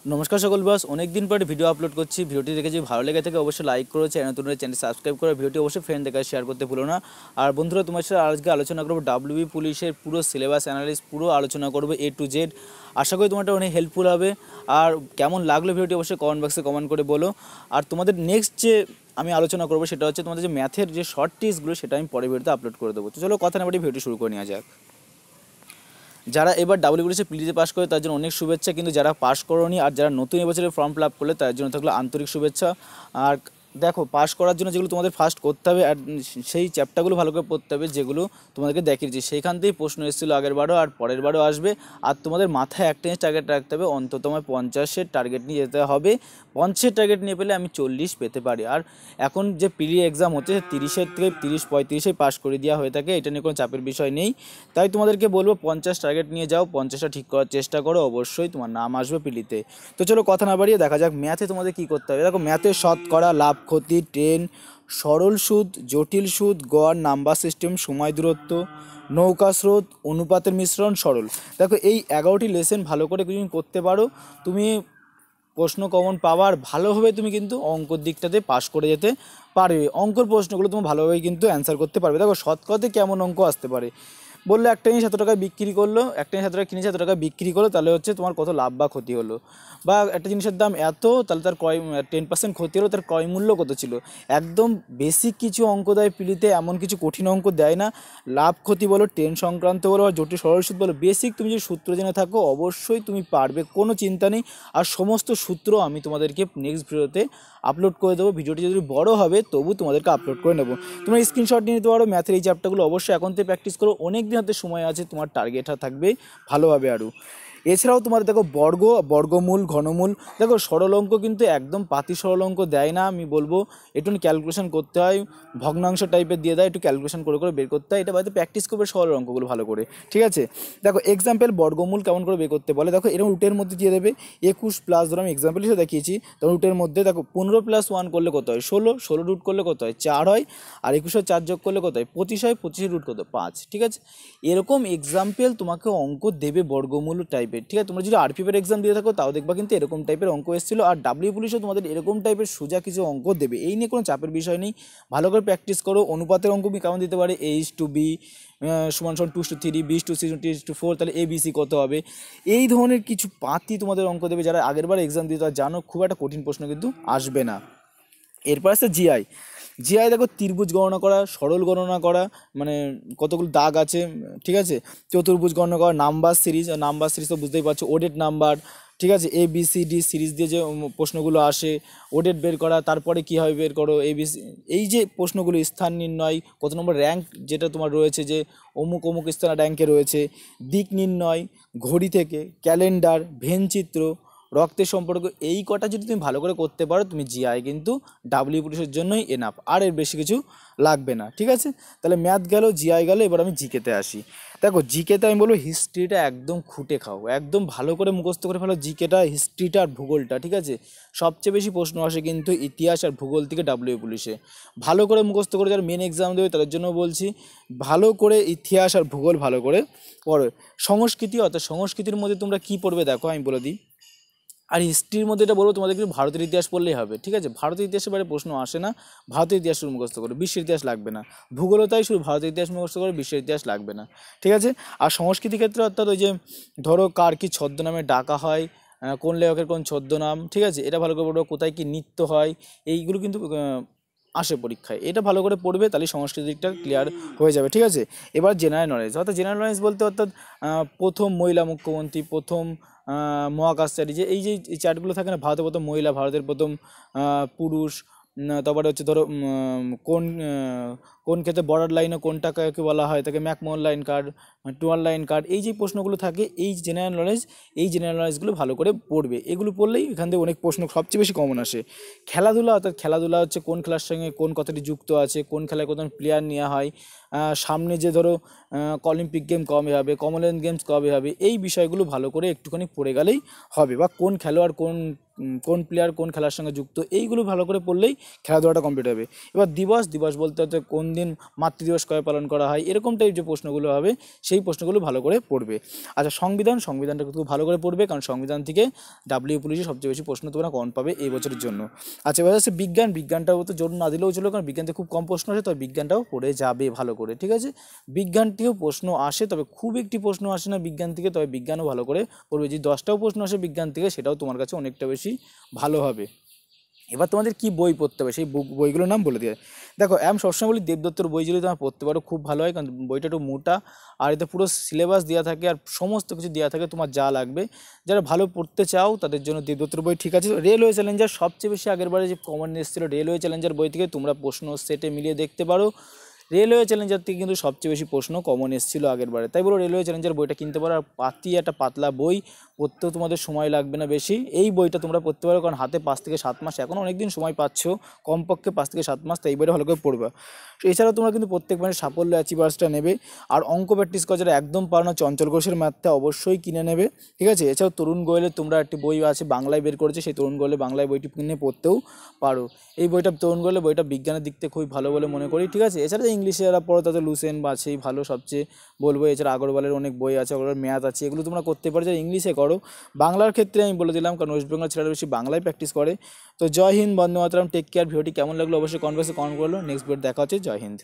নমস্কার সকল বস, অনেক দিন পরে ভিডিও আপলোড করছি। ভিডিওটি দেখে যদি ভালো লেগে থাকে অবশ্যই লাইক করো, নতুন চ্যানেল সাবস্ক্রাইব করো, ভিডিওটি অবশ্যই ফ্রেন্ডদের কাছে শেয়ার করতে ভুলো না। আর বন্ধুরা, তোমার সাথে আজকে আলোচনা করবো ডাব্লিউবি পুলিশের পুরো সিলেবাস অ্যানালিস, পুরো আলোচনা করবো A to Z। আশা করি তোমারটা অনেক হেল্পফুল হবে। আর কেমন লাগলো ভিডিওটি অবশ্যই কমেন্ট বক্সে কমেন্ট করে বলো। আর তোমাদের নেক্সট যে আমি আলোচনা করবো সেটা হচ্ছে তোমাদের যে ম্যাথের যে শর্ট টিপসগুলো, সেটা আমি পরে ভিডিওতে আপলোড করে দেবো। তো চলো কথা না বাড়িয়ে ভিডিওটি শুরু করে নেওয়া যাক। যারা এবার ডাব্লিউবিসি প্রিলিতে পাস করে তার জন্য অনেক শুভেচ্ছা, কিন্তু যারা পাস করোনি আর যারা নতুন এবছরে ফর্ম ফিল আপ করলে তার জন্য থাকলো আন্তরিক শুভেচ্ছা। আর দেখো, পাস করার জন্য যেগুলো তোমাদের ফার্স্ট করতে হবে আর সেই চ্যাপ্টারগুলো ভালো করে পড়তে হবে, যেগুলো তোমাদেরকে দেখিয়েছি সেইখান থেকেই প্রশ্ন এসেছিলো আগের বারও আর পরের বারও আসবে। আর তোমাদের মাথায় একটা জিনিস টার্গেট রাখতে হবে, অন্তত তোমার 50-এর টার্গেট নিয়ে যেতে হবে। 50-এর টার্গেট নিয়ে পেলে আমি 40 পেতে পারি। আর এখন যে প্রি এক্সাম হচ্ছে 30-এর থেকে 30-35-এ পাস করে দেওয়া হয়ে থাকে, এটা নিয়ে কোনো চাপের বিষয় নেই। তাই তোমাদেরকে বলবো 50 টার্গেট নিয়ে যাও, 50টা ঠিক করার চেষ্টা করো, অবশ্যই তোমার নাম আসবে পিলিতে। তো চলো কথা না বাড়িয়ে দেখা যাক ম্যাথে তোমাদের কী করতে হবে। দেখো, ম্যাথে শতকরা, লাভ ক্ষতি, ট্রেন, সরল সুদ, জটিল সুদ, গড়, নাম্বার সিস্টেম, সময় দূরত্ব, নৌকা স্রোত, অনুপাতের মিশ্রণ, সরল। দেখো, এই 11টি লেসেন ভালো করে তুমি করতে পারো, তুমি প্রশ্ন কমন পাওয়ার ভালোভাবে তুমি কিন্তু অঙ্কর দিকটাতে পাস করে যেতে পারবে। অঙ্কর প্রশ্নগুলো তুমি ভালোভাবে কিন্তু অ্যান্সার করতে পারবে। দেখো, শতকরাতে কেমন অঙ্ক আসতে পারে বললে, একটা জিনিস এত টাকায় বিক্রি করলো, একটা জিনিস এত টাকা কিনেছে, এত টাকা বিক্রি করলো, তাহলে হচ্ছে তোমার কত লাভ বা ক্ষতি হলো। বা একটা জিনিসের দাম এত, তাহলে তার ক্রয় 10% ক্ষতি হলো, তার ক্রয় মূল্য কত ছিল। একদম বেসিক কিছু অঙ্ক দেয় পিলিতে, এমন কিছু কঠিন অঙ্ক দেয় না। লাভ ক্ষতি বলো, ট্রেন সংক্রান্ত বলো, বা জটিল সরল সুদ বলো, বেসিক তুমি যদি সূত্র জেনে থাকো অবশ্যই তুমি পারবে, কোনো চিন্তা নেই। আর সমস্ত সূত্র আমি তোমাদেরকে নেক্সট ভিডিওতে আপলোড করে দেবো। ভিডিওটি যদি বড় হবে তবু তোমাদেরকে আপলোড করে নেবো। তোমরা স্ক্রিনশট নিয়ে নিতে পারো। ম্যাথের এই চ্যাপ্টারগুলো অবশ্যই এখন থেকে প্র্যাকটিস করো, অনেক দিন হাতে সময় আছে, তোমার টার্গেটটা থাকবে ভালোভাবে আরও। এছাড়াও তোমার দেখো বর্গমূল, ঘনমূল। দেখো, সরল অঙ্ক কিন্তু একদম পাতি সরল অঙ্ক দেয় না, আমি বলবো একটু ক্যালকুলেশন করতে হয়, ভগ্নাংশ টাইপের দিয়ে দেয়, একটু ক্যালকুলেশন করে করে বের করতে হয়। এটা বাড়িতে প্র্যাকটিস করবে সরল অঙ্কগুলো ভালো করে, ঠিক আছে। দেখো, এক্সাম্পল বর্গমূল কেমন করে বের করতে বলে, দেখো এরকম রুটের মধ্যে দিয়ে দেবে 21 প্লাস, ধরো আমি এক্সাম্পল হিসেবে দেখিয়েছি, তখন রুটের মধ্যে দেখো 15 + 1 করলে কত হয় 16, 16 রুট করলে কত হয় 4 হয়, আর 21 4 যোগ করলে কত হয় 25 হয়, 25 রুট কত 5, ঠিক আছে। এরকম এক্সাম্পল তোমাকে অঙ্ক দেবে বর্গমূল টাইপের, ঠিক আছে। তোমরা যদি আরপিএফের এক্সাম দিয়ে থাকো তাও দেখবা কিন্তু এরকম টাইপের অঙ্ক এসেছিলো। আর ডাব্লিউ পুলিশও তোমাদের এরকম টাইপের সোজা কিছু অঙ্ক দেবে, এই নিয়ে কোনো চাপের বিষয় নেই। ভালো করে প্র্যাকটিস করো। অনুপাতের অঙ্ক কেমন দিতে পারে, A/B সমান 2:3, B/C, T/4, তাহলে ABC কত হবে, এই ধরনের কিছু পাতি তোমাদের অঙ্ক দেবে। যারা আগেরবার এক্সাম দিয়ে তারা জানো খুব একটা কঠিন প্রশ্ন কিন্তু আসবে না। এরপর আছে জিআই। জিআই দেখো, ত্রিভুজ গণনা করা, সরল গণনা করা, মানে কতগুলো দাগ আছে, ঠিক আছে, চতুর্ভুজ গণনা করা, নাম্বার সিরিজ, নাম্বার সিরিজ তো বুঝতেই পারছো, ওডেড নাম্বার, ঠিক আছে, ABCD সিরিজ দিয়ে যে প্রশ্নগুলো আসে, ওডেড বের করা, তারপরে কীভাবে বের করো ABC, এই যে প্রশ্নগুলো, স্থান নির্ণয়, কত নম্বর র্যাঙ্ক যেটা তোমার রয়েছে, যে অমুক অমুক স্থান র্যাঙ্কে রয়েছে, দিক নির্ণয়, ঘড়ি থেকে, ক্যালেন্ডার, ভেনচিত্র, রক্তের সম্পর্ক, এই কটা যদি তুমি ভালো করে করতে পারো, তুমি জিআই কিন্তু ডাব্লিউ পুলিশের জন্যই এনাফ, আর এর বেশি কিছু লাগবে না, ঠিক আছে। তাহলে ম্যাথ গেল, জিআই গেল, এবার আমি জিকেতে আসি। দেখো, জিকেতে আমি বলবো হিস্ট্রিটা একদম খুঁটে খাও, একদম ভালো করে মুখস্থ করে ফেলো জিকেটা, হিস্ট্রিটা আর ভূগোলটা, ঠিক আছে। সবচেয়ে বেশি প্রশ্ন আসে কিন্তু ইতিহাস আর ভূগোল থেকে ডাব্লিউ পুলিশে। ভালো করে মুখস্থ করে যারা মেন এক্সাম দেবে তাদের জন্য বলছি, ভালো করে ইতিহাস আর ভূগোল ভালো করে পড়ো। সংস্কৃতি, অর্থাৎ সংস্কৃতির মধ্যে তোমরা কী পড়বে দেখো আমি বলে দিই। আর হিস্ট্রির মধ্যে এটা বলবো তোমাদের কিন্তু ভারতের ইতিহাস পড়লেই হবে, ঠিক আছে। ভারতের ইতিহাসের বাইরে প্রশ্ন আসে না, ভারতের ইতিহাস শুরু মুখস্থ করো, বিশ্বের ইতিহাস লাগবে না। ভূগোলও তাই, শুধু ভারতের ইতিহাস মুখস্থ করো, বিশ্বের ইতিহাস লাগবে না, ঠিক আছে। আর সংস্কৃতি ক্ষেত্রে অর্থাৎ ওই যে ধরো কার কী ছদ্মনামে ডাকা হয়, কোন লেখকের কোন ছদ্মনাম, ঠিক আছে, এটা ভালো করে পড়বে। কোথায় কী নৃত্য হয়, এইগুলো কিন্তু আসে পরীক্ষায়, এটা ভালো করে পড়বে, তাহলে সংস্কৃত দিকটা ক্লিয়ার হয়ে যাবে, ঠিক আছে। এবার জেনারেল নলেজ, অর্থাৎ জেনারেল নলেজ বলতে অর্থাৎ প্রথম মহিলা মুখ্যমন্ত্রী, প্রথম মহাকাশচারী, যে এই যে চার্টগুলো থাকে না, ভারতের প্রথম মহিলা, ভারতের প্রথম পুরুষ, তারপরে হচ্ছে ধরো কোন ক্ষেত্রে বর্ডার লাইনে কোনটা কাকে বলা হয়, তাকে ম্যাকমোহন লাইন কার্ড, টুয়াল লাইন কার্ড, এই যে প্রশ্নগুলো থাকে, এই জেনারেল নলেজ, এই জেনারেল নলেজগুলো ভালো করে পড়বে। এগুলো পড়লেই এখান থেকে অনেক প্রশ্ন সবচেয়ে বেশি কমন আসে। খেলাধুলা, অর্থাৎ খেলাধুলা হচ্ছে কোন খেলার সঙ্গে কোন কথাটি যুক্ত আছে, কোন খেলায় কোন প্লেয়ার নেওয়া হয়, সামনে যে ধরো অলিম্পিক গেম কবে হবে, কমনওয়েলথ গেমস কবে হবে, এই বিষয়গুলো ভালো করে একটুখানি পড়ে গেলেই হবে। বা কোন খেলোয়াড় কোন কোন প্লেয়ার কোন খেলার সঙ্গে যুক্ত, এইগুলো ভালো করে পড়লেই খেলাধুলাটা কমপ্লিট হবে। এবার দিবস দিবস বলতে হচ্ছে কোন দিন মাতৃদিবস কবে পালন করা হয়, এরকম টাইপ যে প্রশ্নগুলো হবে সেই প্রশ্নগুলো ভালো করে পড়বে। আচ্ছা সংবিধানটা খুব ভালো করে পড়বে, কারণ সংবিধান থেকে ডাব্লিউ পুলিশে সবচেয়ে বেশি প্রশ্ন তোমরা কমন পাবে এই বছরের জন্য। আচ্ছা এবার হচ্ছে বিজ্ঞানটাও তো জোর না দিলেও ছিল, কারণ বিজ্ঞান থেকে খুব কম প্রশ্ন আসে, তবে বিজ্ঞানটাও পড়ে যাবে ভালো করে, ঠিক আছে। বিজ্ঞানটিও প্রশ্ন আসে, তবে খুব একটি প্রশ্ন আসে না বিজ্ঞান থেকে, তবে বিজ্ঞানও ভালো করে পড়বে। যদি 10টাও প্রশ্ন আসে বিজ্ঞান থেকে, সেটাও তোমার কাছে অনেকটা বেশি ভালো হবে। এবার তোমাদের কি বই পড়তে হবে সেই বইগুলোর নাম বলে দিয়ে দেখো। আমি সবসময় বলি দেবদত্তর বই যদি তোমার পড়তে পারো খুব ভালো হয়, কারণ বইটা একটু মোটা, আর এতে পুরো সিলেবাস দেওয়া থাকে আর সমস্ত কিছু দেওয়া থাকে তোমার যা লাগবে। যারা ভালো পড়তে চাও তাদের জন্য দেবদত্তর বই ঠিক আছে। রেলওয়ে চ্যালেঞ্জার সবচেয়ে বেশি আগের বারে যে কমন এসেছিলো রেলওয়ে চ্যালেঞ্জার বই থেকে, তোমরা প্রশ্ন সেটে মিলিয়ে দেখতে পারো। রেলওয়ে চ্যালেঞ্জার থেকে কিন্তু সবচেয়ে বেশি প্রশ্ন কমন এসেছিলো আগের বারে, তাই বলো রেলওয়ে চ্যালেঞ্জার বইটা কিনতে পারো। আর একটা পাতলা বই, পড়তেও তোমাদের সময় লাগবে না বেশি, এই বইটা তোমরা পড়তে পারো, কারণ হাতে 5 থেকে 7 মাস, এখন অনেক দিন সময় পাচ্ছ, কমপক্ষে 5 থেকে 7 মাস, তাই এই বইটা ভালো করে পড়বা। তো এছাড়াও তোমরা কিন্তু প্রত্যেক মাসে সাফল্য অ্যাচিভার্সটা নেবে। আর অঙ্ক প্র্যাকটিস করা যারা একদম পারো না, চঞ্চল ঘোষের ম্যাথটা অবশ্যই কিনে নেবে, ঠিক আছে। এছাড়াও তরুণ গোয়েলের তোমরা একটি বই আছে বাংলায় বের করেছে, সেই তরুণ গোয়েলের বাংলায় বইটি কিনে পড়তেও পারো। এই বইটা তরুণ গোয়েলের বইটা বিজ্ঞানের দিক থেকে খুবই ভালো বলে মনে করি, ঠিক আছে। এছাড়া ইংলিশে যারা পড়ো তাদের লুসেন বা আছেই ভালো সবচেয়ে বলবো। এছাড়া আগরওয়ালের অনেক বই আছে, আগরওয়ালের ম্যাথ আছে, এগুলো তোমরা করতে পারো যারা ইংলিশে করো। বাংলার ক্ষেত্রে আমি বলে দিলাম, কারণ ওয়েস্ট বেঙ্গল ছেলেরা বেশি বাংলায় প্র্যাকটিস করে। তো জয় হিন্দ, বন্দে মাতরম, টেক কেয়ার। ভিডিওটি কেমন লাগলো অবশ্যই কমেন্ট বক্সে কমেন্ট করলো। নেক্সট ভিডিও দেখা হচ্ছে। জয় হিন্দ।